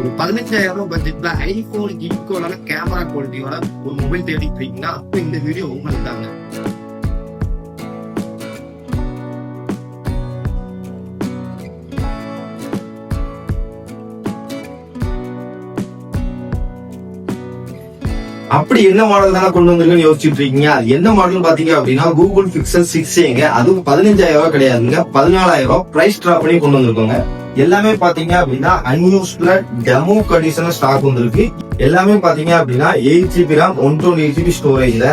ஒரு 15,000 பட்ஜெட்ல ஐபோன் ஈக்குவலான கேமரா குவாலிட்டியோட ஒரு மொபைல் தேடிட்டு இருக்கீங்கன்னா அப்போ இந்த வீடியோ உங்களுக்கு தாங்க. அப்படி என்ன மாடல் தானே கொண்டு வந்திருக்குன்னு யோசிச்சுட்டு இருக்கீங்க. அது என்ன மாடல் பாத்தீங்க அப்படின்னா கூகுள் பிக்சல் 6ஏங்க. அதுவும் 15,000 கிடையாதுங்க, 14,000 பிரைஸ் ட்ராப் பண்ணி கொண்டு வந்திருக்கோங்க. எல்லாமே பாத்தீங்க அப்படின்னா அன்யூஸ்ட்ல டெமோ கண்டிஷன்ல ஸ்டாக் வந்திருக்கு. எல்லாமே பாத்தீங்க அப்படின்னா 8GB RAM 128GB ஸ்டோரேஜ்ல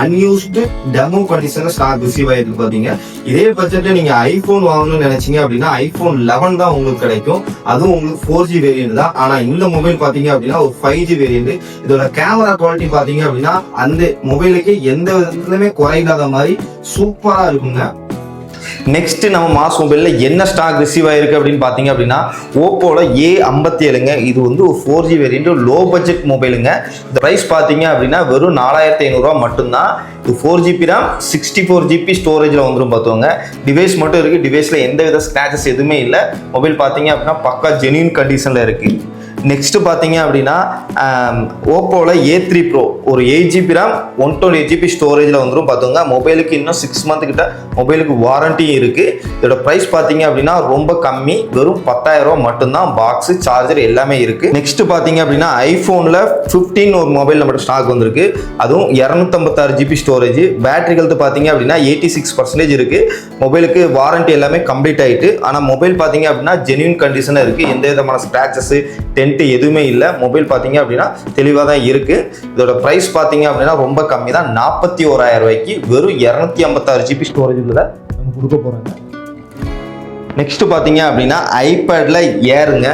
அன்யூஸ்டு டெமோ கண்டிஷன்ல ஸ்டாக் ரிசீவ் ஆயிருக்கு. பாத்தீங்க இதே பட்ஜெட்ல நீங்க ஐபோன் வாங்கணும்னு நினைச்சீங்க அப்படின்னா ஐபோன் 11 தான் உங்களுக்கு கிடைக்கும். அதுவும் உங்களுக்கு 4G வேரியன்ட் தான். ஆனா இந்த மொபைல் பாத்தீங்க அப்படின்னா ஒரு 5G வேரியன்ட். இதோட கேமரா குவாலிட்டி பாத்தீங்க அப்படின்னா அந்த மொபைலுக்கு எந்த விதத்துலயுமே குறையில்லாத மாதிரி சூப்பரா இருக்குங்க. நெக்ஸ்ட் நம்ம மாஸ் மொபைல்ல என்ன ஸ்டாக் ரிசீவ் ஆயிருக்கு அப்படின்னு பாத்தீங்க அப்படின்னா ஓப்போல A57ங்க. இது வந்து ஒரு 4G வேரியன்ட் லோ பட்ஜெட் மொபைலுங்க. இந்த பிரைஸ் பாத்தீங்க அப்படின்னா வெறும் 4,500 மட்டும்தான். இது 4GB RAM 64GB ஸ்டோரேஜ்ல வந்துடும் பார்த்துவாங்க. டிவைஸ் மட்டும் இருக்கு. டிவைஸ்ல எந்த வித ஸ்கிராச்சஸ் எதுவுமே இல்லை. மொபைல் பாத்தீங்க அப்படின்னா பக்கா ஜெனியூன் கண்டிஷன்ல இருக்கு. நெக்ஸ்ட் பாத்தீங்க அப்படின்னா ஓப்போல A3 Pro ஒரு 8GB RAM 128GB ஸ்டோரேஜ்ல வந்துடும் பார்த்துங்க. மொபைலுக்கு இன்னும் 6 month கிட்ட மொபைலுக்கு வாரண்டி இருக்கு. இதோட பிரைஸ் பாத்தீங்க அப்படின்னா ரொம்ப கம்மி, வெறும் 10,000 மட்டும்தான். பாக்ஸ் சார்ஜர் எல்லாமே இருக்கு. நெக்ஸ்ட் பாத்தீங்க அப்படின்னா ஐபோன்ல 15 ஒரு மொபைல் நம்ம ஸ்டாக் வந்திருக்கு. அதுவும் 256GB ஸ்டோரேஜ். பேட்டரி ஹெல்த் பாத்தீங்க அப்படின்னா 86% இருக்கு. மொபைலுக்கு வாரண்டி எல்லாமே கம்ப்ளீட் ஆயிட்டு. ஆனா மொபைல் பாத்தீங்க அப்படின்னா ஜெனியூன் கண்டிஷன்ல இருக்கு. எந்த விதமான ஸ்கிராச்சஸ் எதுவுமே இல்லை. மொபைல் பாத்தீங்க அப்படின்னா தெளிவாக தான் இருக்கு. இதோட பிரைஸ் பாத்தீங்க அப்படின்னா ரொம்ப கம்மி தான், 41,000 ரூபாய்க்கு வெறும் 256GB ஸ்டோரேஜ்ல தான் நம்ம கொடுக்க போறாங்க. நெக்ஸ்ட் பாத்தீங்க அப்படின்னா ஐபேட்ல ஏருங்க.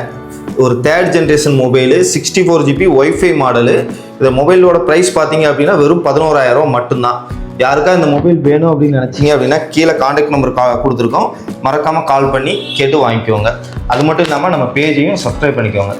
ஒரு 3rd generation mobile 64GB wifi model. இந்த மொபைலோட பிரைஸ் பாத்தீங்க அப்படின்னா வெறும் 11,000 மட்டும்தான். யாருக்கா இந்த மொபைல் வேணும் அப்படின்னு நினைச்சீங்க அப்படின்னா கீழே கான்டாக்ட் நம்பர் கொடுத்துருக்கோம். மறக்காம கால் பண்ணி கேட்டு வாங்கிக்கோங்க. அது மட்டும் இல்லாமல் நம்ம பேஜையும் சப்ஸ்கிரைப் பண்ணிக்கோங்க.